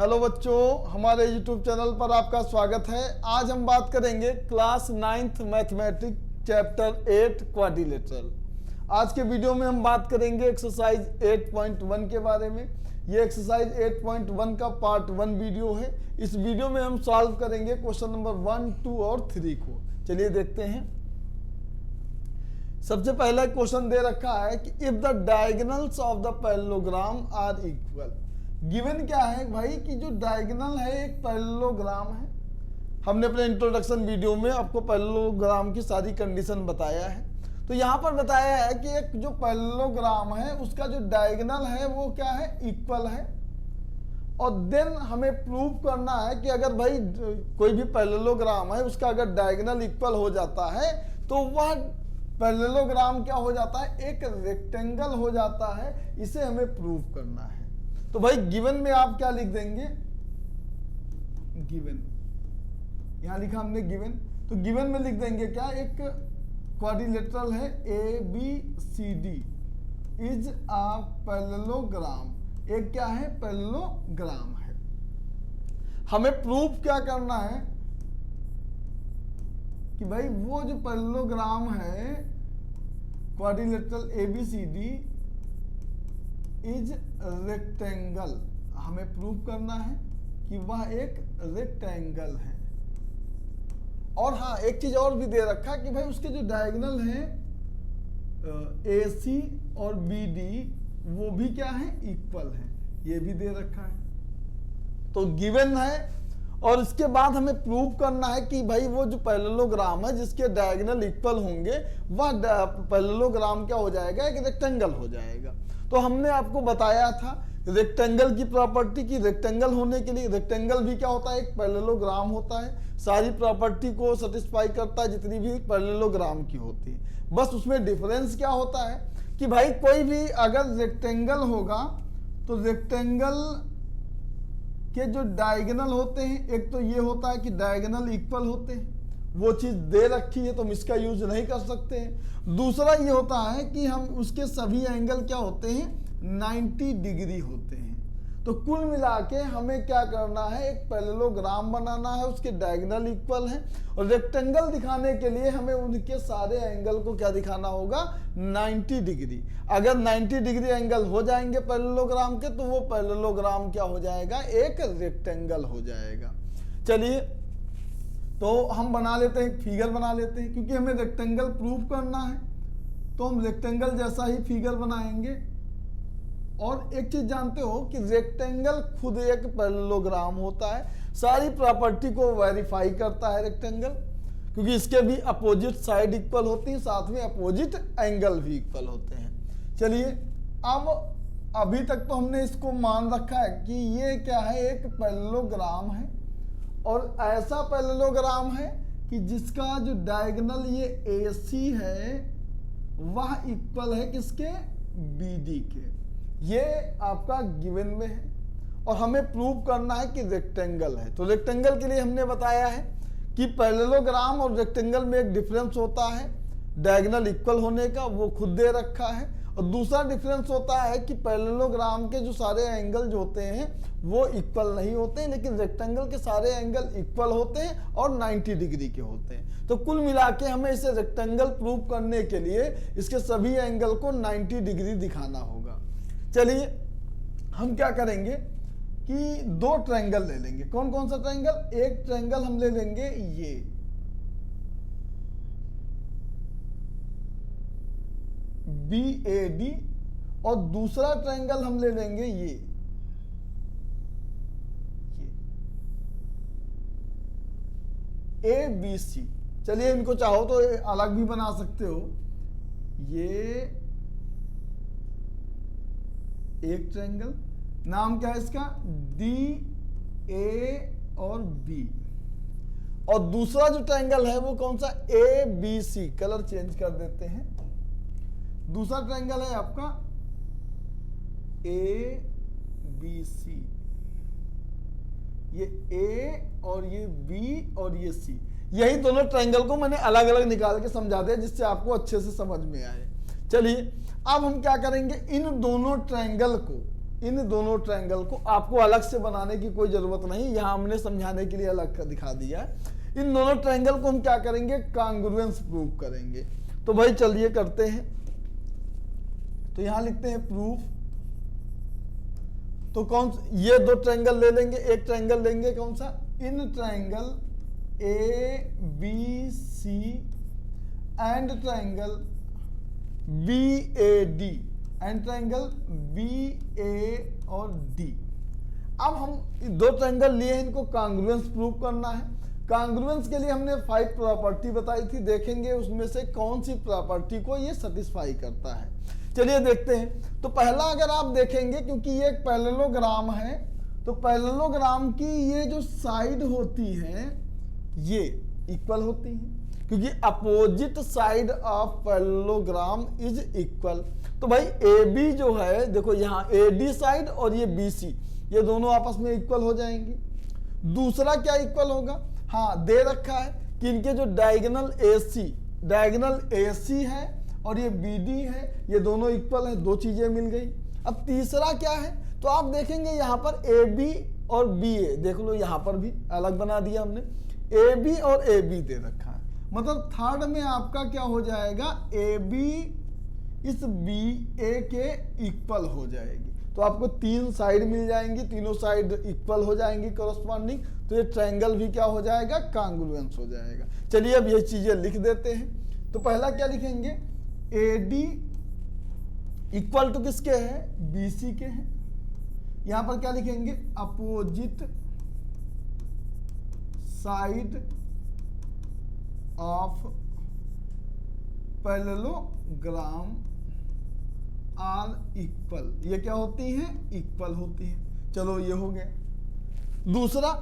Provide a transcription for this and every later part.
Hello बच्चों, हमारे YouTube channel पर आपका स्वागत है। आज हम बात करेंगे class 9th mathematics chapter 8 quadrilateral. आज के वीडियो में हम बात करेंगे एक्सरसाइज 8.1 के बारे में। ये एक्सरसाइज 8.1 का पार्ट 1 वीडियो है। इस वीडियो में हम सॉल्व करेंगे क्वेश्चन नंबर 1, 2 और 3 को। चलिए देखते हैं। सबसे पहला क्वेश्चन दे रखा है कि if the diagonals of the parallelogram are equal. Given क्या है भाई कि जो डायगोनल है एक पैरेललोग्राम है। हमने अपने इंट्रोडक्शन वीडियो में आपको पैरेललोग्राम की सारी कंडीशन बताया है। तो यहाँ पर बताया है कि एक जो पैरेललोग्राम है उसका जो डायगोनल है वो क्या है, इक्वल है। और देन हमें प्रूव करना है कि अगर भाई कोई भी पैरेललोग्राम है उसका अगर डायगोनल इक्वल हो जाता है तो वह पैरेललोग्राम क्या हो जाता है, एक रेक्टेंगल हो जाता है। इसे हमें प्रूव करना है। तो भाई गिवन में आप क्या लिख देंगे, गिवन, यहां लिखा हमने गिवन, तो गिवन में लिख देंगे क्या, एक क्वाड्रिलेटरल है ABCD इज अ पैरेललोग्राम। एक क्या है, पैरेललोग्राम है। हमें प्रूफ क्या करना है कि भाई वो जो पैरेललोग्राम है क्वाड्रिलेटरल ABCD इज रेक्टेंगल, हमें प्रूव करना है कि वह एक रेक्टेंगल है। और हाँ, एक चीज और भी दे रखा कि भाई उसके जो डायगोनल हैं AC और BD वो भी क्या है, इक्वल है। ये भी दे रखा है। तो गिवन है। और इसके बाद हमें प्रूव करना है कि भाई वो जो पैरेललोग्राम है जिसके डायगोनल इक्वल होंगे वह पैरेललोग्राम क्या हो जाएगा, एक रेक्टेंगल हो जाएगा। तो हमने आपको बताया था रेक्टेंगल की प्रॉपर्टी की, रेक्टेंगल होने के लिए रेक्टेंगल भी क्या होता है, एक पैरेललोग्राम होता है। सारी प्रॉपर्टी को सेटिस्फाई करता है जितनी भी पैरेललोग्राम की होती है। बस उसमें डिफरेंस क्या होता है कि भाई कोई भी अगर रेक्टेंगल होगा तो रेक्टेंगल के जो डायगोनल होते हैं, एक तो ये होता है कि डायगोनल इक्वल होते हैं, वो चीज दे रखी है तो हम इसका यूज नहीं कर सकते हैं। दूसरा ये होता है कि हम उसके सभी एंगल क्या होते हैं, 90 डिग्री होते हैं। तो कुल मिला के हमें क्या करना है, एक पैरेललोग्राम बनाना है, उसके डायगोनल इक्वल है। और रेक्टेंगल दिखाने के लिए हमें उनके सारे एंगल को क्या दिखाना होगा, 90 डिग्री। अगर 90 डिग्री एंगल हो जाएंगे पैरेललोग्राम के तो वो पैरेललोग्राम क्या हो जाएगा, एक रेक्टेंगल हो जाएगा। चलिए तो हम बना लेते हैं, फिगर बना लेते हैं, क्योंकि हमें रेक्टेंगल प्रूव करना है तो हम रेक्टेंगल जैसा ही फिगर बनाएंगे। और एक चीज जानते हो कि रेक्टेंगल खुद एक पैरेललोग्राम होता है, सारी प्रॉपर्टी को वेरीफाई करता है रेक्टेंगल, क्योंकि इसके भी अपोजिट साइड इक्वल होती है, साथ में अपोजिट एंगल भी इक्वल होते हैं। चलिए अब अभी तक तो हमने इसको मान रखा है कि ये क्या है, एक पैरेललोग्राम है। और ऐसा पैरेललोग्राम है कि जिसका जो डायगोनल ये AC है वह इक्वल है किसके, BD के। ये आपका गिवन में है। और हमें प्रूव करना है कि रेक्टेंगल है। तो रेक्टेंगल के लिए हमने बताया है कि पैरेललोग्राम और रेक्टेंगल में एक डिफरेंस होता है डायगोनल इक्वल होने का, वो खुद दे रखा है। और दूसरा डिफरेंस होता है कि पैरेललोग्राम के जो सारे एंगल जो होते हैं वो इक्वल नहीं होते हैं, लेकिन रेक्टेंगल के सारे एंगल इक्वल होते हैं और 90 डिग्री के होते हैं। तो कुल मिला के हमें इसे रेक्टेंगल प्रूव करने के लिए इसके सभी एंगल को 90 डिग्री दिखाना होगा। चलिए हम क्या करेंगे कि दो ट्रायंगल ले लेंगे। कौन कौन सा ट्रायंगल, एक ट्रायंगल हम ले लेंगे ये BAD, और दूसरा ट्रायंगल हम ले लेंगे ये ABC। चलिए इनको चाहो तो अलग भी बना सकते हो। ये एक ट्रायंगल, नाम क्या है इसका, DA और B। और दूसरा जो ट्रायंगल है वो कौन सा, ABC। कलर चेंज कर देते हैं। दूसरा ट्रायंगल है आपका ABC। ये A और ये B और ये C, यही दोनों ट्रायंगल को मैंने अलग अलग निकाल के समझा दिया जिससे आपको अच्छे से समझ में आए। चलिए अब हम क्या करेंगे, इन दोनों ट्रायंगल को इन दोनों ट्रायंगल को, आपको अलग से बनाने की कोई जरूरत नहीं, यहां हमने समझाने के लिए अलग कर दिखा दिया है। इन दोनों ट्रायंगल को हम क्या करेंगे, कांग्रुएंस प्रूव करेंगे। तो भाई चलिए करते हैं। तो यहां लिखते हैं प्रूफ। तो कौन, ये दो ट्रायंगल ले लेंगे, एक ट्रायंगल लेंगे कौन सा, in triangle A B C and triangle B A D and triangle B A और डी। अब हम दो ट्रायंगल लिए हैं, इनको कांग्रुएंस प्रूव करना है। कांग्रुएंस के लिए हमने 5 प्रॉपर्टी बताई थी, देखेंगे उसमें से कौन सी प्रॉपर्टी को ये सेटिस्फाई करता है। चलिए देखते हैं। तो पहला अगर आप देखेंगे, क्योंकि ये एक पैरेललोग्राम है, तो पैरेललोग्राम की ये जो साइड होती है ये इक्वल होती है, क्योंकि opposite side of parallelogram is equal. तो भाई ए बी जो है, देखो यहाँ ए डी साइड और ये बी सी, ये दोनों आपस में इक्वल हो जाएंगी। दूसरा क्या इक्वल होगा, हाँ दे रखा है कि इनके जो डायगोनल ए सी है और ये बी डी है, ये दोनों इक्वल है, दो चीजें मिल गई। अब तीसरा क्या है, तो आप देखेंगे यहाँ पर ए बी और बी ए, देख लो यहाँ पर भी अलग बना दिया हमने, ए बी और ए बी दे रखा है। मतलब थर्ड में आपका क्या हो जाएगा, ए बी इस बी ए के इक्वल हो जाएगी। तो आपको 3 साइड मिल जाएंगी, तीनों साइड इक्वल हो जाएंगी कॉरस्पॉन्डिंग, तो ये ट्रायंगल भी क्या हो जाएगा, कांग्रुएंस हो जाएगा। चलिए अब ये चीजें लिख देते हैं। तो पहला क्या लिखेंगे, ए डी इक्वल टू किसके है, बी सी के हैं। यहां पर क्या लिखेंगे, opposite side of parallelogram are equal, ये क्या होती है, इक्वल होती है। चलो ये हो गया। दूसरा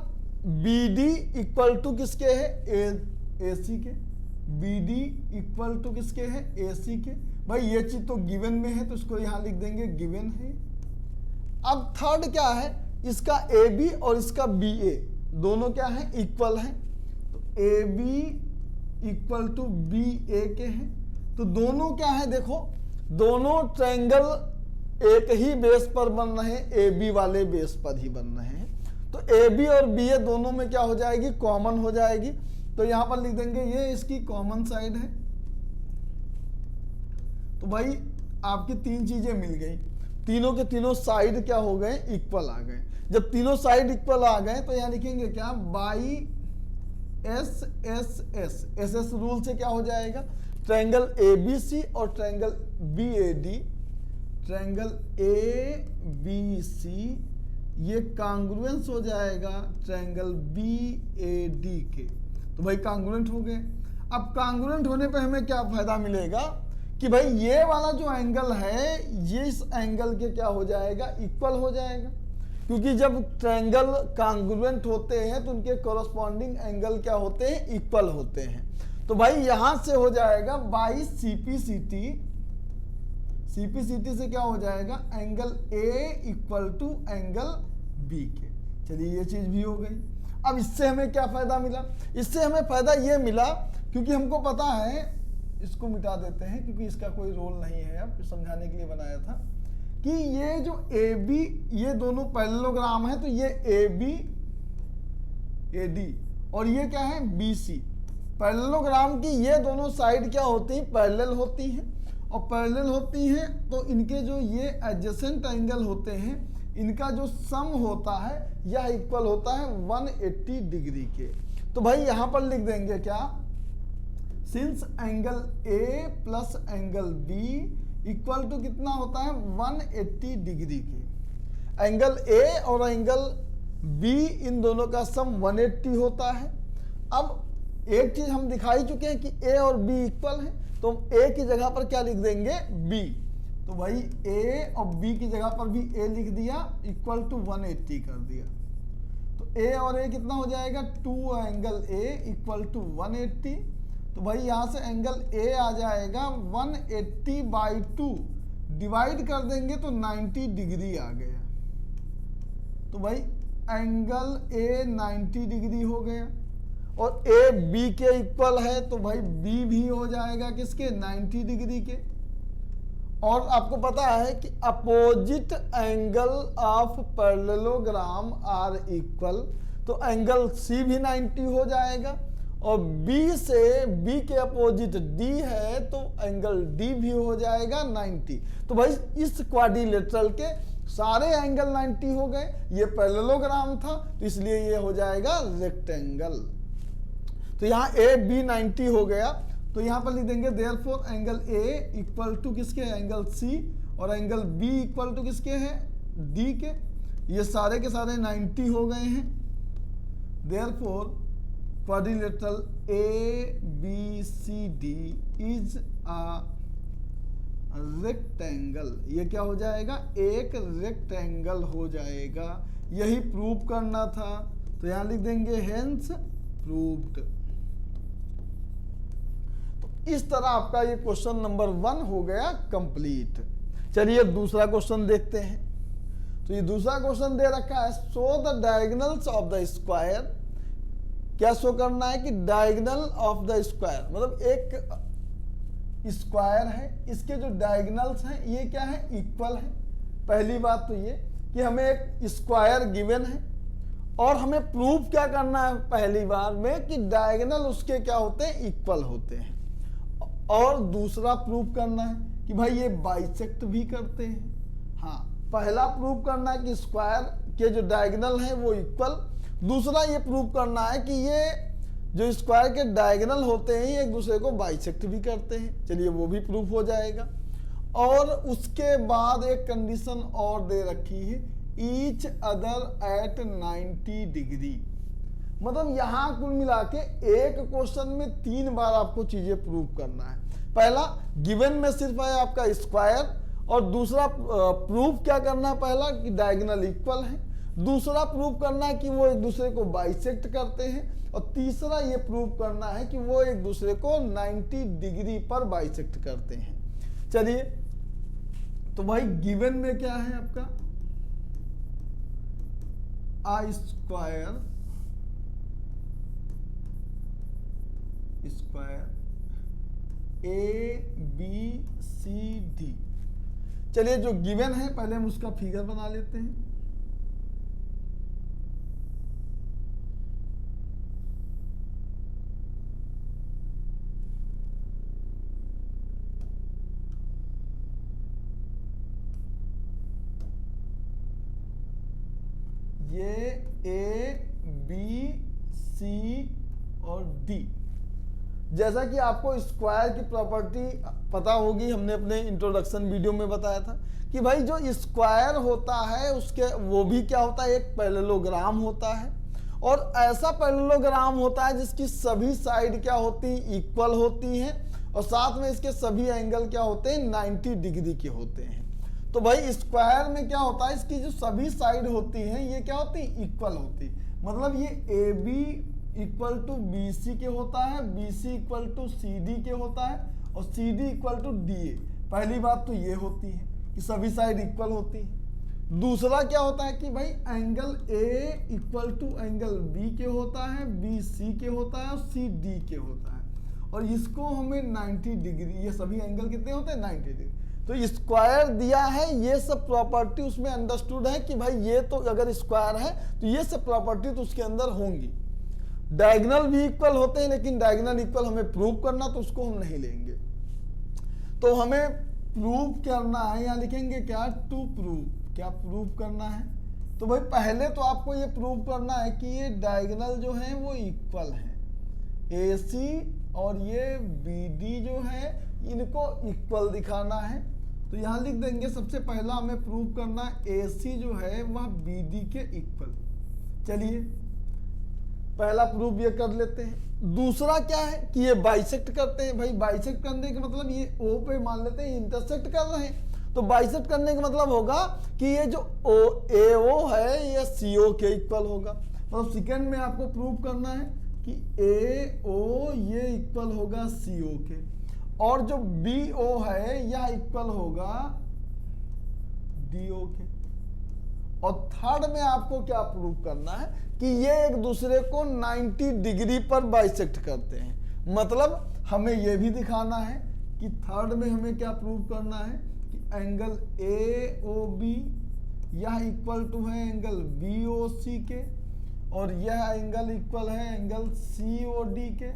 बी डी इक्वल टू किसके है, ए सी के, बी डी इक्वल टू किसके है, ए सी के। भाई ये चीज तो गिवन में है, तो इसको यहां लिख देंगे गिवन है। अब थर्ड क्या है, इसका ए बी और इसका बी ए दोनों क्या है, इक्वल है। तो A B equal to B A के हैं। तो दोनों क्या है, देखो दोनों ट्रायंगल एक ही बेस पर बन रहे हैं, ए बी वाले बेस पर ही बन रहे हैं। तो ए बी और बी ए दोनों में क्या हो जाएगी, कॉमन हो जाएगी। तो यहां पर लिख देंगे ये इसकी कॉमन साइड है। तो भाई आपकी 3 चीजें मिल गई, तीनों के तीनों साइड क्या हो गए, इक्वल आ गए। जब तीनों साइड इक्वल आ गए तो यहां लिखेंगे क्या, by S S S, S S rule से क्या हो जाएगा, ट्रायंगल ए बी सी और triangle B A D, triangle A B C ये कांग्रुएंस हो जाएगा ट्रायंगल बी ए डी के। तो भाई कांग्रुएंट हो गए। अब कांग्रुएंट होने पे हमें क्या फायदा मिलेगा कि भाई ये वाला जो एंगल है ये इस एंगल के क्या हो जाएगा, इक्वल हो जाएगा। क्योंकि जब ट्रायंगल कांग्रुएंट होते हैं तो उनके कॉरस्पॉन्डिंग एंगल क्या होते हैं, इक्वल होते हैं। तो भाई यहां से हो जाएगा बाई सीपीसीटी, सीपीसीटी से क्या हो जाएगा, angle A equal to angle B के। चलिए ये चीज भी हो गई। अब इससे हमें क्या फायदा मिला, इससे हमें फायदा ये मिला क्योंकि हमको पता है, इसको मिटा देते हैं क्योंकि इसका कोई रोल नहीं है, अब समझाने के लिए बनाया था कि ये जो ए बी ये दोनों पैरेललोग्राम है, तो ये ए बी ए डी और ये क्या है, बी सी। पैरेललोग्राम की ये दोनों साइड क्या होती हैं, पैरेलल होती हैं। और पैरेलल होती हैं तो इनके जो ये एडजेसेंट एंगल होते हैं, इनका जो सम होता है यह इक्वल होता है 180 डिग्री के। तो भाई यहां पर लिख देंगे क्या, since angle A plus angle B equal to कितना होता है, 180 डिग्री के। एंगल ए और एंगल बी इन दोनों का सम 180 होता है। अब एक चीज हम दिखाई चुके हैं कि ए और बी इक्वल है, तो हम ए की जगह पर क्या लिख देंगे, बी। तो भाई ए और बी की जगह पर भी ए लिख दिया, इक्वल टू 180 कर दिया। तो ए और ए कितना हो जाएगा, 2 एंगल ए इक्वल टू 180। तो भाई यहां से एंगल ए आ जाएगा 180 बाई 2, डिवाइड कर देंगे तो 90 डिग्री आ गया। तो भाई एंगल ए 90 डिग्री हो गया और ए बी के इक्वल है, तो भाई बी भी हो जाएगा किसके, 90 डिग्री के। और आपको पता है कि opposite angle of parallelogram are equal, तो एंगल सी भी 90 हो जाएगा, और बी से बी के अपोजिट डी है तो एंगल डी भी हो जाएगा 90। तो भाई इस क्वाड्रिलेटरल के सारे एंगल 90 हो गए, ये पैरेललोग्राम था तो इसलिए ये हो जाएगा रेक्टेंगल। तो यहाँ ए बी 90 हो गया, तो यहाँ पर लिख देंगे therefore angle A equal to किसके, एंगल सी, और एंगल बी इक्वल टू किसके हैं, डी के। ये सारे के सारे 90 हो गए हैं। Therefore quadrilateral A B C D is a rectangle. ये क्या हो जाएगा, एक रेक्टेंगल हो जाएगा। यही प्रूव करना था, तो यहां लिख देंगे हेंस प्रूव्ड। तो इस तरह आपका ये क्वेश्चन नंबर 1 हो गया कंप्लीट। चलिए दूसरा क्वेश्चन देखते हैं। तो ये दूसरा क्वेश्चन दे रखा है, show the diagonals of the square. क्या शो करना है कि डायगोनल ऑफ द स्क्वायर, मतलब एक स्क्वायर है, इसके जो डायगोनल्स हैं ये क्या है, इक्वल है। पहली बात तो ये कि हमें एक स्क्वायर गिवन है और हमें प्रूव क्या करना है पहली बार में कि डायगोनल उसके क्या होते हैं, इक्वल होते हैं। और दूसरा प्रूव करना है कि भाई ये बाइसेक्ट भी करते हैं। हाँ, पहला प्रूव करना है कि स्क्वायर के जो डायगोनल हैं वो इक्वल। दूसरा ये प्रूव करना है कि ये जो स्क्वायर के डायगोनल होते हैं ये एक दूसरे को बाइसेक्ट भी करते हैं। चलिए वो भी प्रूफ हो जाएगा। और उसके बाद एक कंडीशन और दे रखी है, ईच अदर एट 90 डिग्री। मतलब यहाँ कुल मिला के एक क्वेश्चन में 3 बार आपको चीजें प्रूव करना है। पहला गिवन में सिर्फ है आपका स्क्वायर, और दूसरा प्रूफ क्या करना है, पहला कि डायगोनल इक्वल है, दूसरा प्रूव करना है कि वो एक दूसरे को बाइसेक्ट करते हैं, और तीसरा ये प्रूव करना है कि वो एक दूसरे को 90 डिग्री पर बाइसेक्ट करते हैं। चलिए, तो भाई गिवन में क्या है आपका, आ square A B C D. चलिए जो गिवन है पहले हम उसका फिगर बना लेते हैं। ये ए बी सी और डी। जैसा कि आपको स्क्वायर की प्रॉपर्टी पता होगी, हमने अपने इंट्रोडक्शन वीडियो में बताया था कि भाई जो स्क्वायर होता है उसके वो भी क्या होता है, एक पैरेललोग्राम होता है, और ऐसा पैरेललोग्राम होता है जिसकी सभी साइड क्या होती, इक्वल होती हैं, और साथ में इसके सभी एंगल क्या होते हैं, 90 डिग्री के होते हैं। तो भाई स्क्वायर में क्या होता है, इसकी जो सभी साइड होती हैं ये क्या होती है, इक्वल होती। मतलब ये A B equal to B C के होता है, B C equal to C D के होता है, और C D equal to D A. पहली बात तो ये होती है कि सभी साइड इक्वल होती है। दूसरा क्या होता है कि भाई angle A equal to angle B के होता है, बी सी के होता है, और सी डी के होता है, और इसको हमें 90 डिग्री, ये सभी एंगल कितने होते हैं, 90 डिग्री। तो स्क्वायर दिया है, ये सब प्रॉपर्टी उसमें अंडरस्टूड है कि भाई ये तो अगर स्क्वायर है तो ये सब प्रॉपर्टी तो उसके अंदर होंगी। डायगोनल भी इक्वल होते हैं, लेकिन डायगोनल इक्वल हमें प्रूव करना तो उसको हम नहीं लेंगे। तो हमें प्रूव करना है, यहाँ लिखेंगे क्या, टू प्रूव। क्या प्रूव करना है, तो भाई पहले तो आपको ये प्रूव करना है कि ये डायगोनल जो है वो इक्वल है। ए सी और ये बी डी जो है इनको इक्वल दिखाना है। तो यहाँ लिख देंगे सबसे पहला हमें प्रूव करना है ए सी जो है वह बी डी के इक्वल। चलिए पहला प्रूफ ये कर लेते हैं। दूसरा क्या है कि ये बाइसेक्ट करते हैं। भाई बाइसेक्ट करने का मतलब ये ओ पे मान लेते हैं इंटरसेक्ट कर रहे हैं, तो बाइसेक्ट करने का मतलब होगा कि ये जो ओ ए ओ है ये सी ओ के इक्वल होगा। मतलब सेकंड में आपको प्रूव करना है कि ए ओ ये इक्वल होगा सी ओ के, और जो बी ओ है यह इक्वल होगा डी ओ के। और थर्ड में आपको क्या प्रूव करना है कि ये एक दूसरे को 90 डिग्री पर बाइसेक्ट करते हैं। मतलब हमें यह भी दिखाना है कि थर्ड में हमें क्या प्रूव करना है कि एंगल AOB यह इक्वल टू है एंगल BOC के, और यह एंगल इक्वल है एंगल COD के,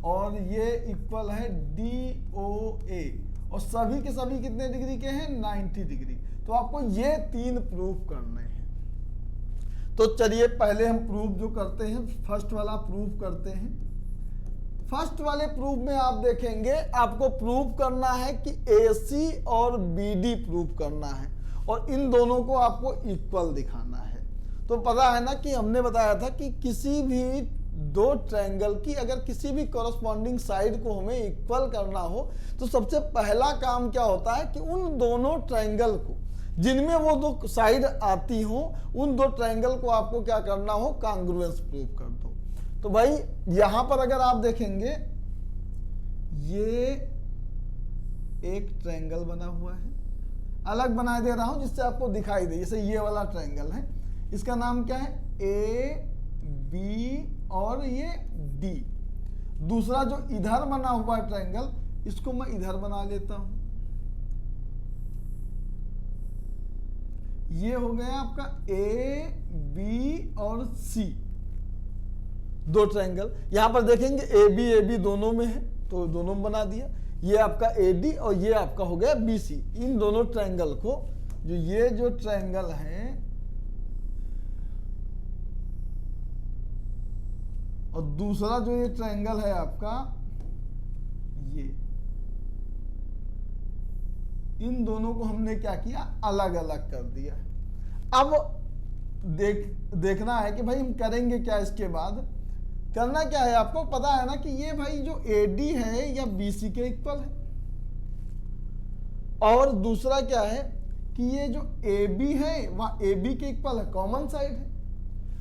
और ये इक्वल है DOA, और सभी के सभी कितने डिग्री के हैं? 90 डिग्री। तो आपको ये 3 प्रूफ करने हैं। तो चलिए पहले हम प्रूफ जो करते हैं, फर्स्ट वाला प्रूफ करते हैं। फर्स्ट वाले प्रूफ में आप देखेंगे आपको प्रूफ करना है कि AC और BD प्रूफ करना है, और इन दोनों को आपको इक्वल दिखाना है। तो पता है ना कि हमने बताया था कि किसी भी दो ट्रायंगल की अगर किसी भी कॉरस्पॉन्डिंग साइड को हमें इक्वल करना हो तो सबसे पहला काम क्या होता है कि उन दोनों ट्रायंगल को जिनमें वो दो साइड आती हो, उन दो ट्रायंगल को आपको क्या करना हो? कॉन्ग्रुएंस प्रूव कर दो। तो भाई यहां पर अगर आप देखेंगे ये एक ट्रायंगल बना हुआ है, अलग बना दे रहा हूं जिससे आपको दिखाई दे। जैसे ये वाला ट्रायंगल है, इसका नाम क्या है? AB और ये D। दूसरा जो इधर बना हुआ ट्रायंगल, इसको मैं इधर बना लेता हूं। ये हो गया आपका AB और C, दो ट्रायंगल। यहां पर देखेंगे AB दोनों में है तो दोनों में बना दिया। ये आपका AD और ये आपका हो गया BC। इन दोनों ट्रायंगल को, जो ये जो ट्रायंगल है और दूसरा जो ये ट्रायंगल है आपका ये, इन दोनों को हमने क्या किया? अलग अलग कर दिया। अब देखना है कि भाई हम करेंगे क्या। इसके बाद करना क्या है? आपको पता है ना कि ये भाई जो AD है या BC के इक्वल है, और दूसरा क्या है कि ये जो AB है वह AB के इक्वल है, कॉमन साइड है।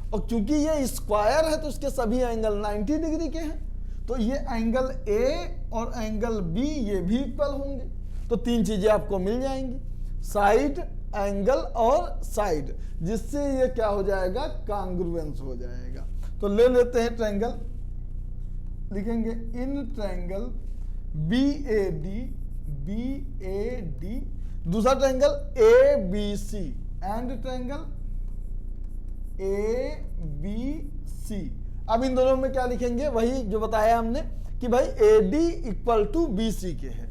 और चूंकि ये स्क्वायर है तो इसके सभी एंगल 90 डिग्री के हैं, तो ये एंगल A और एंगल B ये भी इक्वल होंगे। तो 3 चीजें आपको मिल जाएंगी, साइड, एंगल और साइड, जिससे ये क्या हो जाएगा? कॉन्ग्रुएंस हो जाएगा। तो ले लेते हैं ट्रायंगल, लिखेंगे इन ट्रायंगल BAD, दूसरा triangle ABC and triangle ABC। अब इन दोनों में क्या लिखेंगे? वही जो बताया हमने कि भाई AD इक्वल टू BC के है,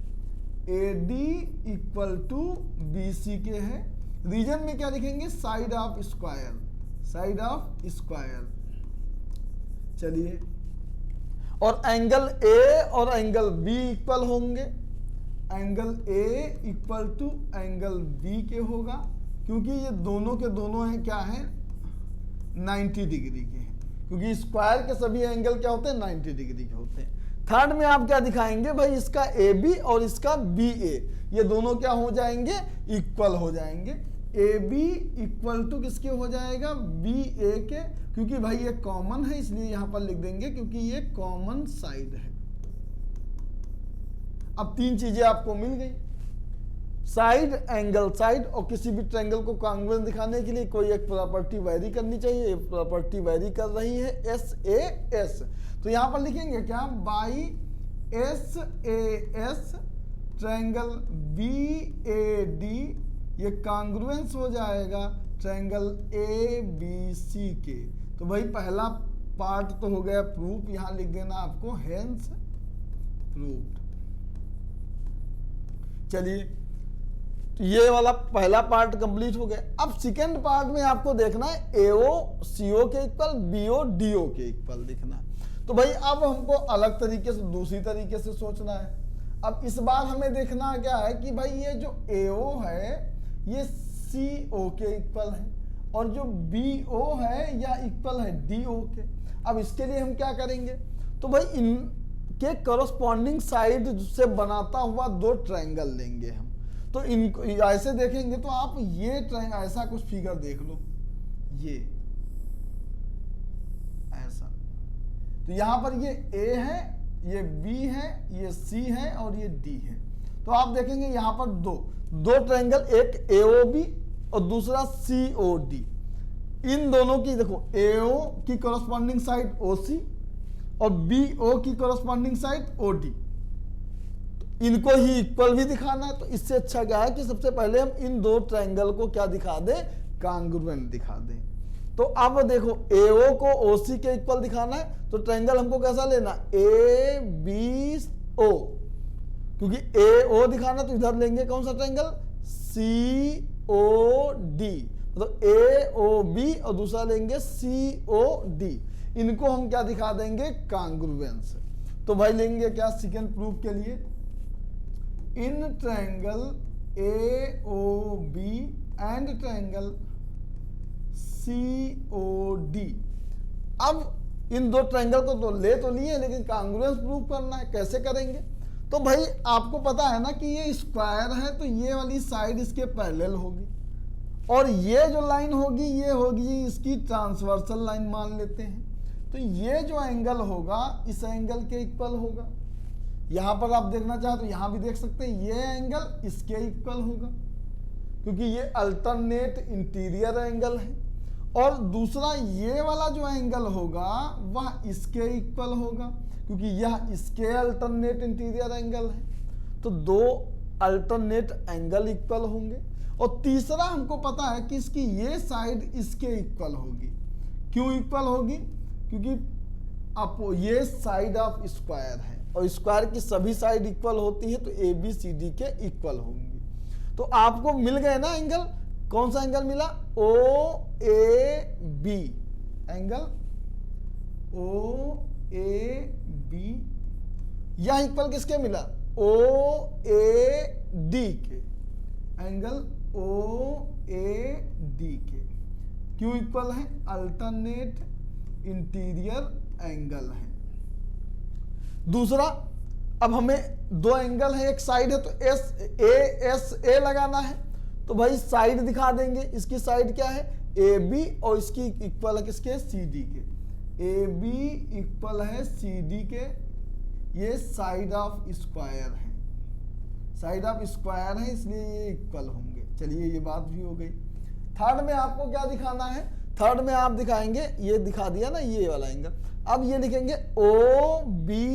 AD इक्वल टू BC के है। रीजन में क्या लिखेंगे? Side of square, side of square. चलिए, और एंगल A और एंगल B इक्वल होंगे। Angle A equal to angle B के होगा, क्योंकि ये दोनों के दोनों हैं क्या है? 90 डिग्री के हैं, क्योंकि स्क्वायर के सभी एंगल क्या होते हैं? 90 डिग्री के होते हैं। थर्ड में आप क्या दिखाएंगे? भाई इसका AB और इसका BA, ये दोनों क्या हो जाएंगे? इक्वल हो जाएंगे। AB इक्वल टू किसके हो जाएगा? BA के, क्योंकि भाई ये कॉमन है इसलिए यहां पर लिख देंगे, क्योंकि ये कॉमन साइड है। अब 3 चीजें आपको मिल गई, साइड, एंगल, साइड। और किसी भी ट्रायंगल को कॉन्ग्रुएंट दिखाने के लिए कोई एक प्रॉपर्टी वेरी करनी चाहिए। ये प्रॉपर्टी वेरी कर रही है SAS। तो यहां पर लिखेंगे क्या? बाई SAS ट्रायंगल BAD ये कॉन्ग्रुएंस हो जाएगा ट्रायंगल ABC के। तो भाई पहला पार्ट तो हो गया प्रूफ, यहां लिख देना आपको हेंस प्रूव्ड। चलिए, तो ये वाला पहला पार्ट कंप्लीट हो गया। अब सेकेंड पार्ट में आपको देखना है AO CO के इक्वल, BO DO के इक्वल दिखना है। तो भाई अब हमको अलग तरीके से, दूसरी तरीके से सोचना है। अब इस बार हमें देखना क्या है कि भाई ये जो AO है ये CO के इक्वल है, और जो BO है या इक्वल है DO के। अब इसके लिए हम क्या करेंगे? तो भाई इनके कॉरस्पॉन्डिंग साइड से बनाता हुआ 2 ट्रायंगल लेंगे हम। तो इनको ऐसे देखेंगे तो आप ये ट्रायंगल, ऐसा कुछ फिगर देख लो, ये ऐसा। तो यहां पर ये A है, ये B है, ये C है और ये D है। तो आप देखेंगे यहां पर दो ट्रायंगल, एक AOB और दूसरा COD। इन दोनों की देखो, AO की कॉरस्पॉन्डिंग साइड OC और BO की कॉरस्पॉन्डिंग साइड OD। तो इनको ही इक्वल भी दिखाना है, तो इससे अच्छा क्या है कि सबसे पहले हम इन दो ट्रायंगल को क्या दिखा दें, कांग्रुएंट दिखा दें। तो अब देखो AO को OC के इक्वल दिखाना है, तो ट्रायंगल हमको कैसा लेना, ABO, क्योंकि AO दिखाना तो इधर लेंगे कौन सा ट्रायंगल, COD, मतलब AOB और दूसरा लेंगे COD। इनको हम क्या दिखा देंगे, कांग्रुएंस। तो भाई लेंगे क्या सेकेंड प्रूफ के लिए, in triangle AOB and triangle COD। अब इन दो ट्रायंगल को तो ले तो लिए, लेकिन कांग्रुएंस प्रूव करना है, कैसे करेंगे। तो भाई आपको पता है ना कि ये स्क्वायर है, तो ये वाली साइड इसके पैरेलल होगी, और ये जो लाइन होगी ये होगी इसकी ट्रांसवर्सल लाइन मान लेते हैं। तो ये जो एंगल होगा इस एंगल के इक्वल होगा। यहां पर आप देखना चाहे तो यहां भी देख सकते हैं, ये एंगल इसके इक्वल होगा, क्योंकि ये अल्टरनेट इंटीरियर एंगल है। और दूसरा ये वाला जो एंगल होगा वह इसके इक्वल होगा, क्योंकि यह इसके अल्टरनेट इंटीरियर एंगल है। तो दो अल्टरनेट एंगल इक्वल होंगे। और तीसरा हमको पता है कि इसकी ये साइड इसके इक्वल होगी। क्यों इक्वल होगी, क्योंकि अब ये साइड ऑफ स्क्वायर है, और स्क्वायर की सभी साइड इक्वल होती है, तो ABCD के इक्वल होंगी। तो आपको मिल गए ना एंगल, कौन सा एंगल मिला, OAB एंगल, OAB। यह इक्वल किसके मिला, OAD के, एंगल OAD के। क्यों इक्वल है, अल्टरनेट इंटीरियर एंगल है। दूसरा, अब हमें दो एंगल है, एक साइड है, तो SA लगाना है। तो भाई साइड दिखा देंगे, इसकी साइड क्या है, AB, और इसकी इक्वल है किसके, CD के। AB इक्वल है CD के। ये साइड ऑफ स्क्वायर है, साइड ऑफ स्क्वायर है, इसलिए ये इक्वल होंगे। चलिए ये बात भी हो गई। थर्ड में आपको क्या दिखाना है, थर्ड में आप दिखाएंगे, ये दिखा दिया ना ये वाला एंगल। अब ये लिखेंगे OBA,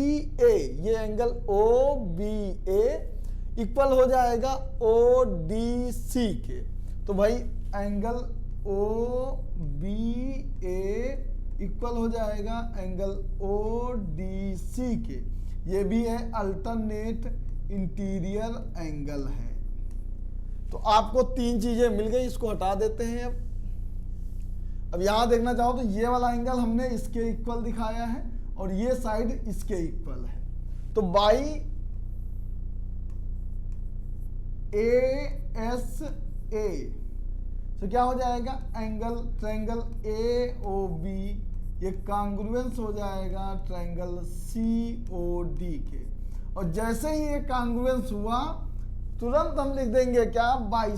ये एंगल OBA इक्वल हो जाएगा ODC के। तो भाई एंगल OBA इक्वल हो जाएगा एंगल ODC के। ये भी है अल्टरनेट इंटीरियर एंगल है। तो आपको तीन चीजें मिल गई, इसको हटा देते हैं। अब यहां देखना चाहो तो ये वाला एंगल हमने इसके इक्वल दिखाया है, और ये साइड इसके इक्वल है। तो बाई ASA तो क्या हो जाएगा, एंगल ट्रायंगल AOB ये कांग्रुएंस हो जाएगा ट्रायंगल COD के। और जैसे ही ये कांग्रुएंस हुआ तुरंत हम लिख देंगे क्या, बाई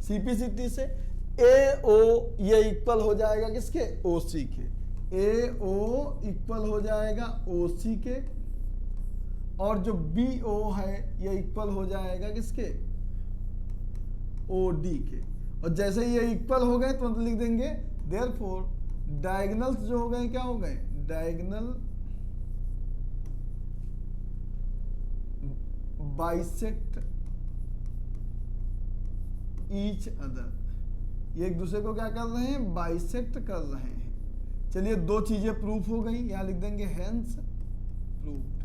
CPCT से AO ये इक्वल हो जाएगा किसके, OC के। AO इक्वल हो जाएगा OC के, और जो BO है ये इक्वल हो जाएगा किसके, OD के। और जैसे ये इक्वल हो गए तो लिख देंगे देयरफॉर डायगोनल्स जो हो गए क्या हो गए, डायगोनल बाइसेक्ट ईच अदर। ये एक दूसरे को क्या कर रहे हैं, बाइसेक्ट कर रहे हैं। चलिए दो चीजें प्रूफ हो गई, यहां लिख देंगे हेंस प्रूव्ड।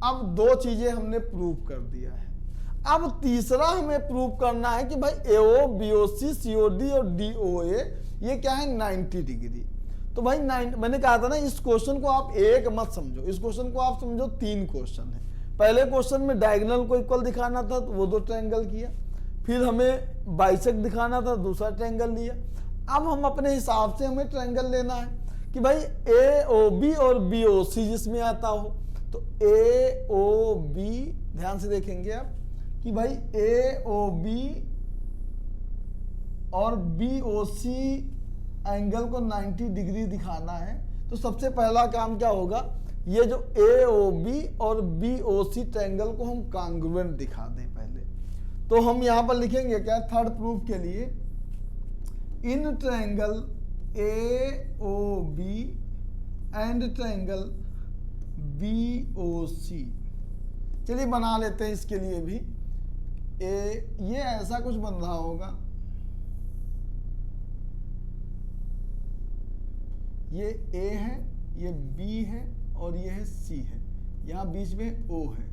अब दो चीजें हमने प्रूव कर दिया है। अब तीसरा हमें प्रूव करना है कि भाई AO BOC COD और DOA ये क्या है, 90 डिग्री। तो भाई मैंने कहा था ना, इस क्वेश्चन को आप एक मत समझो, इस क्वेश्चन को आप समझो तीन क्वेश्चन है। पहले क्वेश्चन में डायगोनल को इक्वल दिखाना था, तो वो दो ट्रायंगल किया। फिर हमें बाइसेक्ट दिखाना था, दूसरा ट्रायंगल लिया। अब हम अपने हिसाब से हमें ट्रायंगल लेना है कि भाई AOB और BOC जिसमें आता हो। तो AOB ध्यान से देखेंगे आप कि भाई AOB और BOC एंगल को 90 डिग्री दिखाना है। तो सबसे पहला काम क्या होगा, ये जो AOB और BOC ट्रायंगल को हम कांग्रुएंट दिखा दें पहले। तो हम यहां पर लिखेंगे क्या, थर्ड प्रूफ के लिए in triangle AOB and triangle BOC। चलिए बना लेते हैं इसके लिए भी। ये ऐसा कुछ बन रहा होगा, ये A है, ये B है और ये है C है, यहां बीच में O है।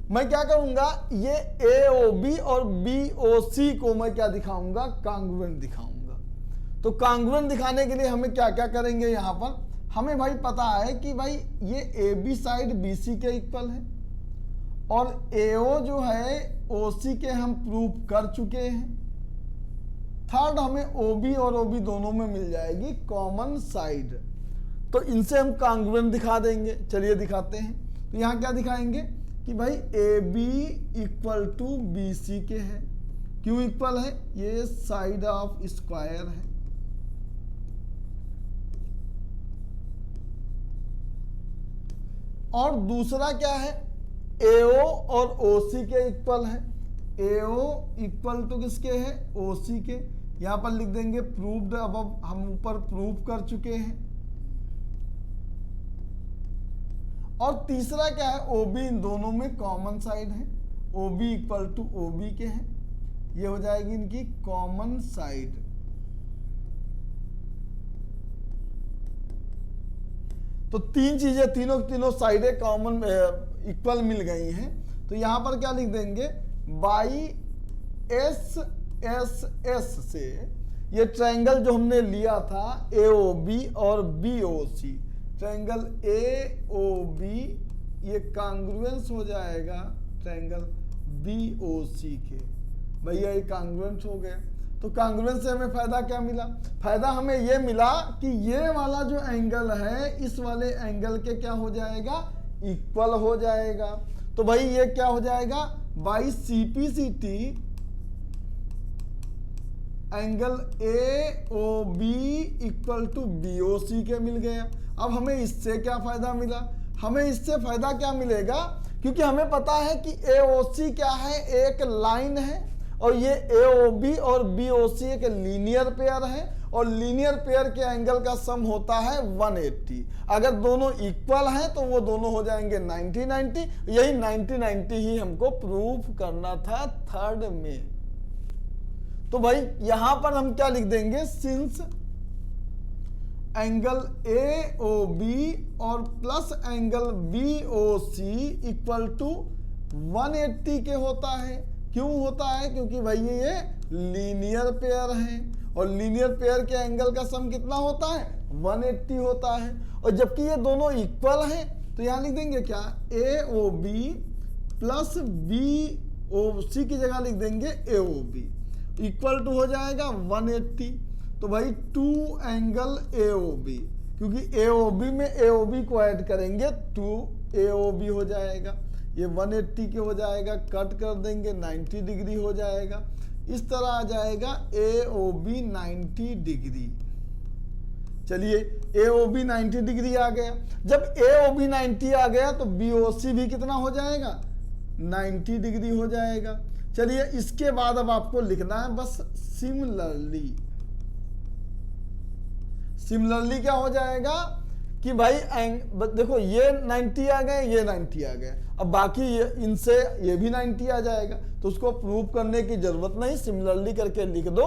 मैं क्या करूंगा, ये AOB और BOC को मैं क्या दिखाऊंगा, कांग्रुएंट दिखाऊंगा। तो कांग्रुएंट दिखाने के लिए हमें क्या क्या करेंगे, यहां पर हमें भाई पता है कि भाई ये AB साइड BC के इक्वल है और AO जो है OC के हम प्रूव कर चुके हैं। थर्ड हमें OB और OB दोनों में मिल जाएगी कॉमन साइड, तो इनसे हम कांग्रुएंट दिखा देंगे। चलिए दिखाते हैं। तो यहां क्या दिखाएंगे कि भाई AB इक्वल टू BC के है। क्यों इक्वल है, ये साइड ऑफ स्क्वायर है। और दूसरा क्या है, AO और OC के इक्वल है। AO इक्वल टू किसके है, OC के। यहां पर लिख देंगे प्रूव्ड, अब हम ऊपर प्रूव कर चुके हैं। और तीसरा क्या है, OB इन दोनों में कॉमन साइड है। OB इक्वल टू OB के है, ये हो जाएगी इनकी कॉमन साइड। तो तीन चीजें, तीनों साइडें कॉमन इक्वल मिल गई हैं। तो यहां पर क्या लिख देंगे, बाई SSS से ये ट्रायंगल जो हमने लिया था AOB और BOC, ट्रायंगल AOB ये कांग्रुएंस हो जाएगा ट्रायंगल BOC के। भैया ये कांग्रुएंस हो गया। तो कांग्रुएंस से हमें फायदा क्या मिला, फायदा हमें ये मिला कि ये वाला जो एंगल है इस वाले एंगल के क्या हो जाएगा, इक्वल हो जाएगा। तो भाई ये क्या हो जाएगा, by CPCT angle AOB equal to BOC के मिल गया। अब हमें इससे क्या फायदा मिला, हमें इससे फायदा क्या मिलेगा, क्योंकि हमें पता है कि AOC क्या है, एक लाइन है और ये AOB और BOC एक लीनियर पेयर है और लीनियर पेयर के एंगल का सम होता है 180। अगर दोनों इक्वल हैं तो वो दोनों हो जाएंगे 90-90। यही 90-90 ही हमको प्रूफ करना था थर्ड में। तो भाई यहां पर हम क्या लिख देंगे, सिंस एंगल AOB और plus angle BOC equal to 180 के होता है। क्यों होता है, क्योंकि भाई ये लीनियर पेयर हैं और लीनियर पेयर के एंगल का सम कितना होता है, 180 होता है। और जबकि ये दोनों इक्वल हैं तो यहां लिख देंगे क्या, AOB प्लस BOC की जगह लिख देंगे AOB इक्वल टू हो जाएगा 180। तो भाई 2 एंगल AOB, क्योंकि AOB में AOB को ऐड करेंगे 2 AOB हो जाएगा। ये 180 के हो जाएगा, कट कर देंगे 90 डिग्री हो जाएगा। इस तरह आ जाएगा AOB 90 डिग्री। चलिए AOB 90 डिग्री आ गया। जब AOB 90 आ गया तो BOC भी कितना हो जाएगा, 90 डिग्री हो जाएगा। चलिए इसके बाद अब आपको लिखना है बस सिमिलरली। सिमिलरली क्या हो जाएगा कि भाई देखो ये 90 आ गए, ये 90 आ गए, अब बाकी इनसे ये भी 90 आ जाएगा। तो उसको प्रूव करने की जरूरत नहीं, सिमिलरली करके लिख दो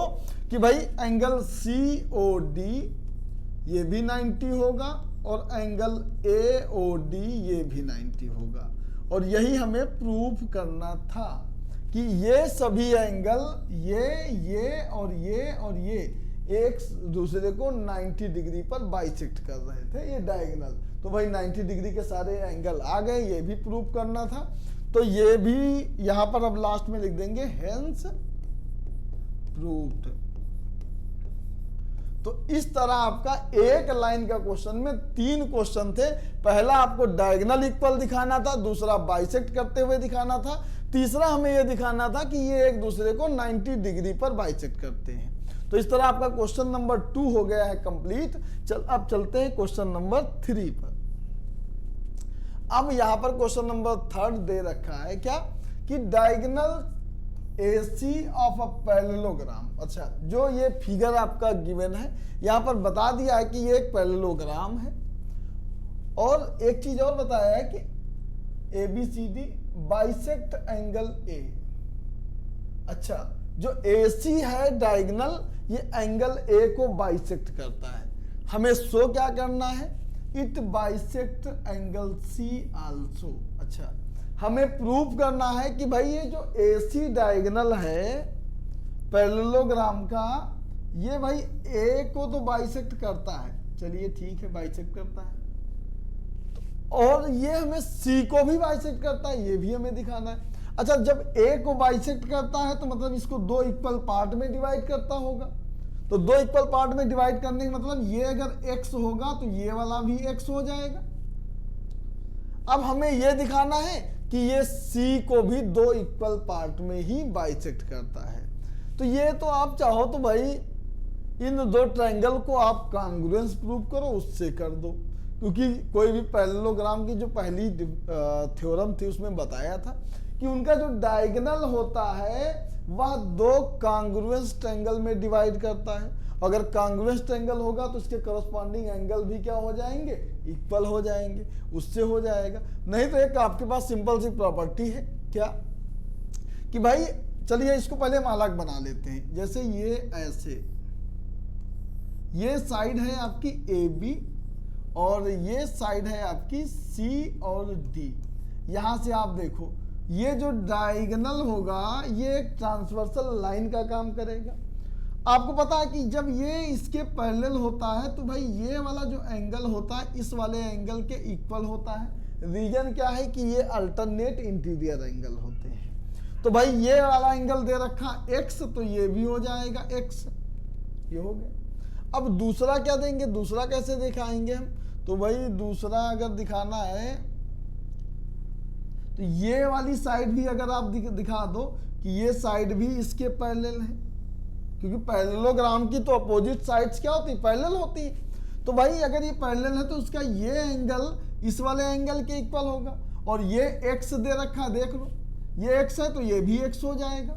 कि भाई एंगल COD ये भी 90 होगा और एंगल AOD ये भी 90 होगा। और यही हमें प्रूव करना था कि ये सभी एंगल ये और ये एक दूसरे को 90 डिग्री पर बाइसेक्ट कर रहे थे, ये डायगोनल। तो भाई 90 डिग्री के सारे एंगल आ गए, ये भी प्रूव करना था। तो ये भी यहां पर अब लास्ट में लिख देंगे हेंस प्रूव्ड। तो इस तरह आपका एक लाइन का क्वेश्चन में 3 क्वेश्चन थे। पहला आपको डायगोनल इक्वल दिखाना था, दूसरा बाइसेक्ट करते हुए दिखाना था, तीसरा हमें यह दिखाना था कि ये एक दूसरे को 90 डिग्री पर बाइसेक्ट करते हैं। तो इस तरह आपका क्वेश्चन नंबर 2 हो गया है कंप्लीट। अब चलते हैं क्वेश्चन नंबर 3 पर। अब यहां पर क्वेश्चन नंबर 3 दे रखा है क्या कि diagonal AC of a parallelogram. अच्छा, जो ये फिगर आपका गिवन है यहां पर बता दिया है कि ये एक पैरेललोग्राम है, और एक चीज और बताया है कि ABCD बाइसेक्ट एंगल A। अच्छा, जो AC है डायगोनल, ये एंगल A को बाइसेक्ट करता है। हमें शो क्या करना है, it bisect angle C also. अच्छा, हमें प्रूव करना है कि भाई ये जो AC डायगोनल है पैरेललोग्राम का, ये भाई A को तो बाइसेक्ट करता है। चलिए ठीक है, बाइसेक्ट करता है, और ये हमें C को भी बाइसेक्ट करता है, ये भी हमें दिखाना है। अच्छा, जब A को बाइसेक्ट करता है तो मतलब इसको दो इक्वल पार्ट में डिवाइड करता होगा, तो दो इक्वल पार्ट में डिवाइड करने का मतलब ये अगर x होगा तो ये वाला भी x हो जाएगा। अब हमें ये दिखाना है कि ये C को भी दो इक्वल पार्ट में ही बाइसेक्ट करता है। तो ये तो आप चाहो तो भाई इन दो ट्रायंगल को आप कॉन्ग्रुएंस प्रूव करो, उससे कर दो, क्योंकि कोई भी पैरेललोग्राम की जो पहली थ्योरम थी उसमें बताया था कि उनका जो डायगोनल होता है वह दो कॉन्ग्रुएंस ट्रायंगल में डिवाइड करता है। अगर कॉन्ग्रुएंस ट्रायंगल होगा तो उसके करस्पॉन्डिंग एंगल भी क्या हो जाएंगे, इक्वल हो जाएंगे, उससे हो जाएगा। नहीं तो एक आपके पास सिंपल सी प्रॉपर्टी है क्या कि भाई चलिए इसको पहले हम अलग बना लेते हैं। जैसे ये ऐसे, ये साइड है आपकी AB और ये साइड है आपकी C और D। यहां से आप देखो ये जो डायगोनल होगा ये एक ट्रांसवर्सल लाइन का काम करेगा। आपको पता है कि जब ये इसके पैरेलल होता है तो भाई ये वाला जो एंगल होता है इस वाले एंगल के इक्वल होता है। रीजन क्या है कि ये अल्टरनेट इंटीरियर एंगल होते हैं। तो भाई ये वाला एंगल दे रखा x, तो ये भी हो जाएगा x, ये हो गया। अब दूसरा क्या देंगे, दूसरा कैसे दिखाएंगे हम, तो भाई दूसरा अगर दिखाना है तो ये वाली साइड भी अगर आप दिखा दो कि ये साइड भी इसके पैरेलल है, क्योंकि पैरेललोग्राम की तो अपोजिट साइड्स क्या होती है, पैरेलल होती है। तो भाई अगर ये पैरेलल है तो उसका ये एंगल इस वाले एंगल के इक्वल होगा, और ये x दे रखा है, देख लो ये x है तो ये भी x हो जाएगा।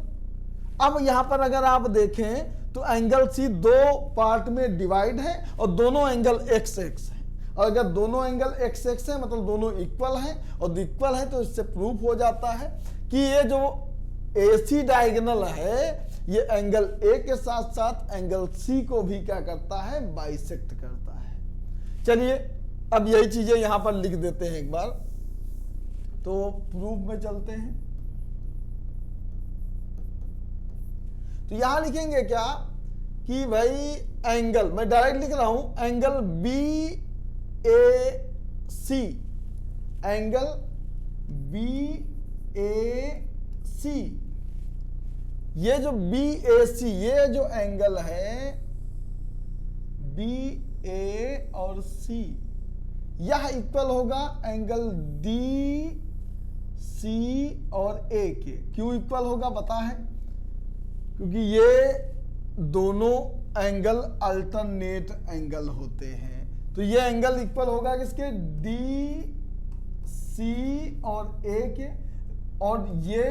अब यहां पर अगर आप देखें तो एंगल C दो पार्ट में डिवाइड है और दोनों एंगल x x है, और अगर दोनों एंगल x x है मतलब दोनों इक्वल हैं, और इक्वल है तो इससे प्रूफ हो जाता है कि ये जो AC डायगोनल है ये एंगल A के साथ साथ एंगल C को भी क्या करता है, बाइसेक्ट करता है। चलिए अब यही चीजें यहां पर लिख देते हैं एक बार, तो प्रूफ में चलते हैं। तो यहां लिखेंगे क्या कि भाई एंगल, मैं डायरेक्ट लिख रहा हूं, एंगल BAC, एंगल BAC, ये जो BAC, ये जो एंगल है BA और C, यह इक्वल होगा एंगल DC और A के। क्यों इक्वल होगा पता है, क्योंकि ये दोनों एंगल अल्टरनेट एंगल होते हैं। तो ये एंगल इक्वल होगा किसके, DC और A के, और ये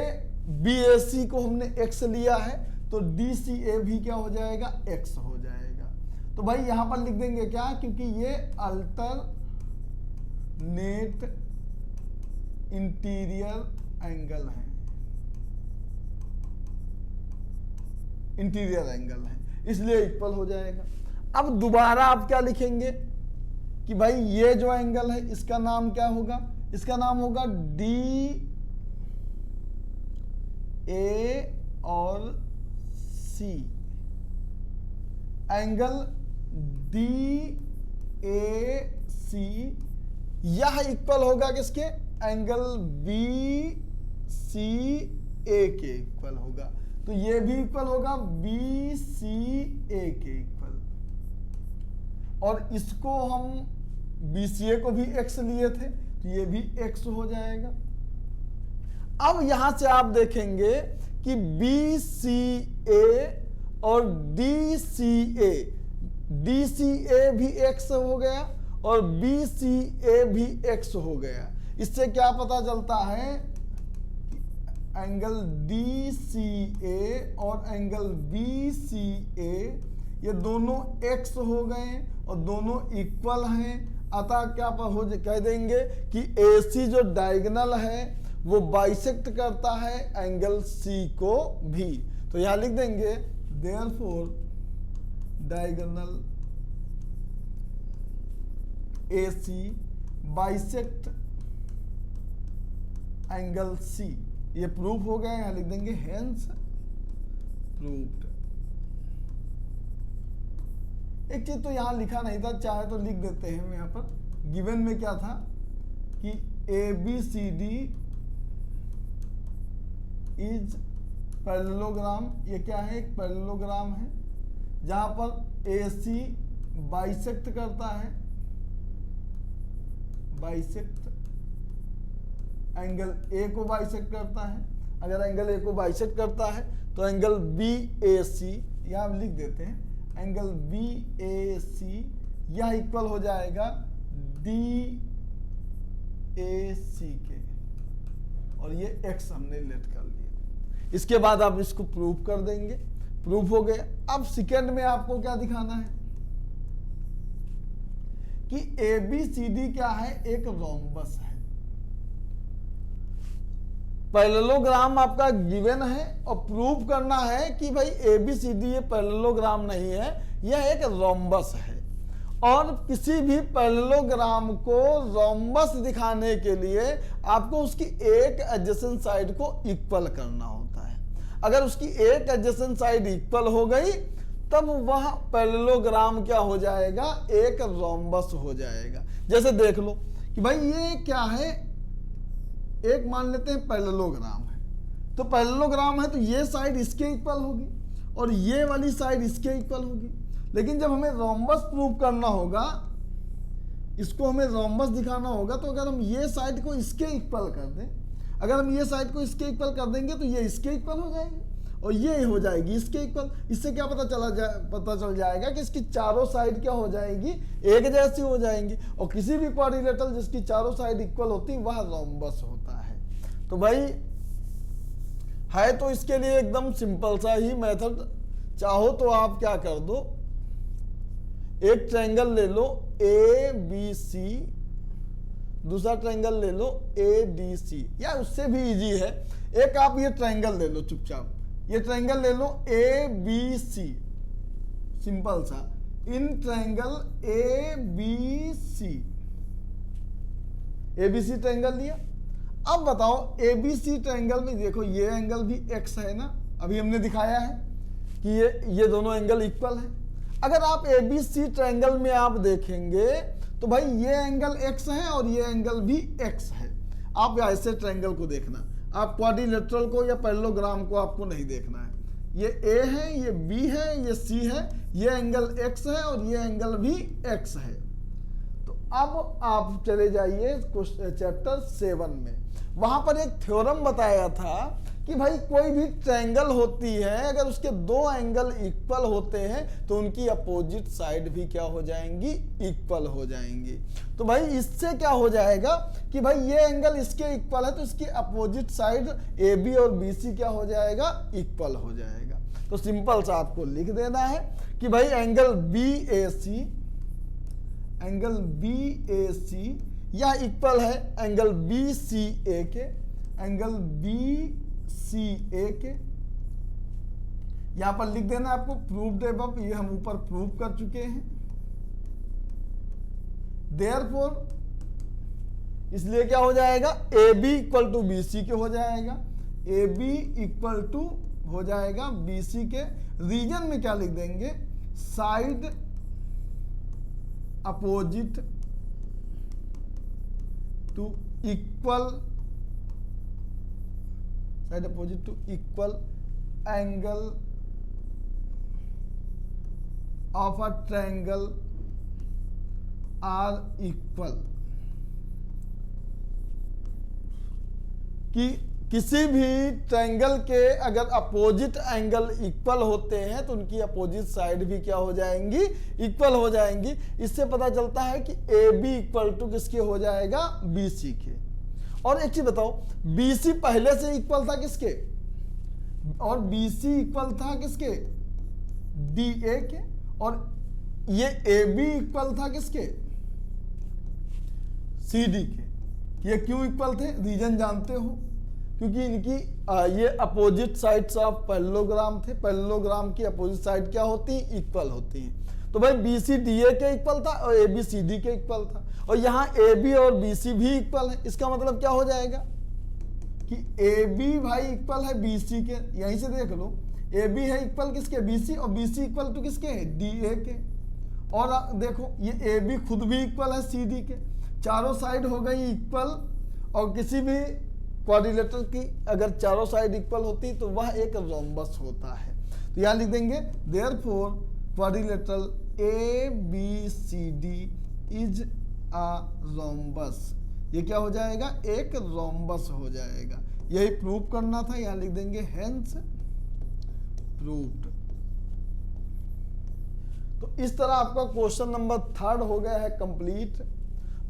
BAC को हमने x लिया है तो DCA भी क्या हो जाएगा, x हो जाएगा। तो भाई यहां पर लिख देंगे क्या, क्योंकि ये अल्टरनेट इंटीरियर एंगल है, इंटीरियर एंगल है, इसलिए इक्वल हो जाएगा। अब दोबारा आप क्या लिखेंगे कि भाई ये जो एंगल है इसका नाम क्या होगा, इसका नाम होगा DA और C, एंगल DAC यह इक्वल होगा किसके, एंगल BCA के इक्वल होगा। तो ये भी इक्वल होगा BCA के इक्वल, और इसको हम BCA को भी x लिए थे तो ये भी x हो जाएगा। अब यहां से आप देखेंगे कि BCA और DCA भी x हो गया और BCA भी x हो गया। इससे क्या पता चलता है, एंगल DCA और एंगल BCA ये दोनों x हो गए और दोनों इक्वल हैं, अतः क्या कह देंगे कि AC जो डायगोनल है वो बाइसेक्ट करता है एंगल C को भी। तो यहां लिख देंगे therefore diagonal AC bisect angle C। ये प्रूफ हो गया, यहां लिख देंगे हेंस प्रूव्ड। एक चीज तो यहां लिखा नहीं था, चाहे तो लिख देते हैं हम। यहां पर गिवन में क्या था कि ABCD इज पैरेललोग्राम। ये क्या है? एक पैरेललोग्राम है जहां पर AC बाइसेक्ट करता है, बाइसेक्ट एंगल A को बाइसेक्ट करता है। अगर एंगल A को बाइसेक्ट करता है तो एंगल BAC यहां हम लिख देते हैं, एंगल BAC यह इक्वल हो जाएगा DAC के, और ये x हमने लेट कर लिया। इसके बाद आप इसको प्रूव कर देंगे, प्रूफ हो गया। अब सेकेंड में आपको क्या दिखाना है कि ABCD क्या है? एक रोम्बस है। पैरेललोग्राम आपका गिवन है और प्रूव करना है कि भाई ABCD ये पैरेललोग्राम नहीं है, यह एक रोम्बस है। और किसी भी पैरेललोग्राम को रोम्बस दिखाने के लिए आपको उसकी एक एडजेसेंट साइड को इक्वल करना होता है। अगर उसकी एक एडजेसेंट साइड इक्वल हो गई तब वह पैरेललोग्राम क्या हो जाएगा? एक रोम्बस हो जाएगा। जैसे देख लो कि भाई ये क्या है, एक मान लेते हैं पैरेललोग्राम है, तो पैरेललोग्राम है तो ये साइड इसके इक्वल होगी और ये वाली साइड इसके इक्वल होगी। लेकिन जब हमें रोम्बस प्रूव करना होगा, इसको हमें रोम्बस दिखाना होगा, तो अगर हम ये साइड को इसके इक्वल कर दें, अगर हम ये साइड को इसके इक्वल कर देंगे तो ये इसके इक्वल हो जाएगी और ये हो जाएगी इसके इक्वल। इससे क्या पता चल जाएगा कि इसकी चारों साइड क्या हो जाएगी? एक जैसी हो जाएंगी। और किसी भी क्वाड्रिलेटरल जिसकी चारों साइड इक्वल होती वह रोम्बस होता है। तो भाई है तो इसके लिए एकदम सिंपल सा ही मेथड। चाहो तो आप क्या कर दो, एक ट्रायंगल ले लो ABC, दूसरा ट्रायंगल ले लो ADC, या उससे भी इजी है, एक आप ये ट्रायंगल ले लो चुपचाप, ये ट्रायंगल ले लो ABC, सिंपल सा। इन ट्रायंगल ABC ट्रायंगल लिया। अब बताओ ABC ट्रायंगल में देखो ये एंगल भी x है ना, अभी हमने दिखाया है कि ये दोनों एंगल इक्वल है। अगर आप ABC ट्रायंगल में आप देखेंगे तो भाई ये एंगल x है और ये एंगल भी x है। आप ऐसे ट्रायंगल को देखना, आप क्वाड्रिलेटरल को या पैरेललोग्राम को आपको नहीं देखना है। ये A है, ये B है, ये C है, ये एंगल x है और ये एंगल भी x है। तो अब आप चले जाइए चैप्टर 7 में, वहां पर एक थ्योरम बताया था कि भाई कोई भी ट्रायंगल होती है, अगर उसके दो एंगल इक्वल होते हैं तो उनकी अपोजिट साइड भी क्या हो जाएंगी? इक्वल हो जाएंगी। तो भाई इससे क्या हो जाएगा कि भाई ये एंगल इसके इक्वल है तो इसकी अपोजिट साइड AB और BC क्या हो जाएगा? इक्वल हो जाएगा। तो सिंपल सा आपको लिख देना है कि भाई एंगल BAC या इक्वल है एंगल BCA के, एंगल BCA के। यहां पर लिख देना आपको प्रूव्ड अबव, ये हम ऊपर प्रूव कर चुके हैं। देयरफॉर इसलिए क्या हो जाएगा? AB इक्वल टू BC के हो जाएगा, AB इक्वल टू हो जाएगा BC के। रीजन में क्या लिख देंगे? Side opposite to equal, side opposite to equal angle of a triangle are equal. कि किसी भी ट्रायंगल के अगर अपोजिट एंगल इक्वल होते हैं तो उनकी अपोजिट साइड भी क्या हो जाएंगी? इक्वल हो जाएंगी। इससे पता चलता है कि AB इक्वल टू किसके हो जाएगा? BC के। और एक चीज बताओ, BC पहले से इक्वल था किसके, और BC इक्वल था किसके, DA के, और ये AB इक्वल था किसके, CD के। ये क्यों इक्वल थे, रीजन जानते हो, क्योंकि इनकी ये अपोजिट साइड्स ऑफ पैरेललोग्राम थे। पैरेललोग्राम की अपोजिट साइड क्या होती है, इक्वल होती हैं। तो भाई BC DA के इक्वल था और AB CD के इक्वल था, और यहाँ AB और BC भी इक्वल है। इसका मतलब क्या हो जाएगा कि AB भाई इक्वल है BC के, यहीं से देख लो, AB है इक्वल किसके, BC, और BC इक्वल टू किसके, DA के। और देखो ये AB खुद भी इक्वल है CD के, चारों साइड हो गई इक्वल। और किसी भी क्वाड्रिलेटरल की अगर चारों साइड इक्वल होती तो वह एक रोम्बस होता है। तो यहाँ लिख देंगे therefore quadrilateral ABCD is a rhombus. ये क्या हो जाएगा, एक रोम्बस हो जाएगा। यही प्रूव करना था, यहाँ लिख देंगे हेंस प्रूव्ड। तो इस तरह आपका क्वेश्चन नंबर 3 हो गया है कंप्लीट।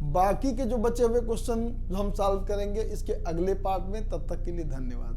बाकी के जो बचे हुए क्वेश्चन जो हम सॉल्व करेंगे इसके अगले पार्ट में। तब तक के लिए धन्यवाद।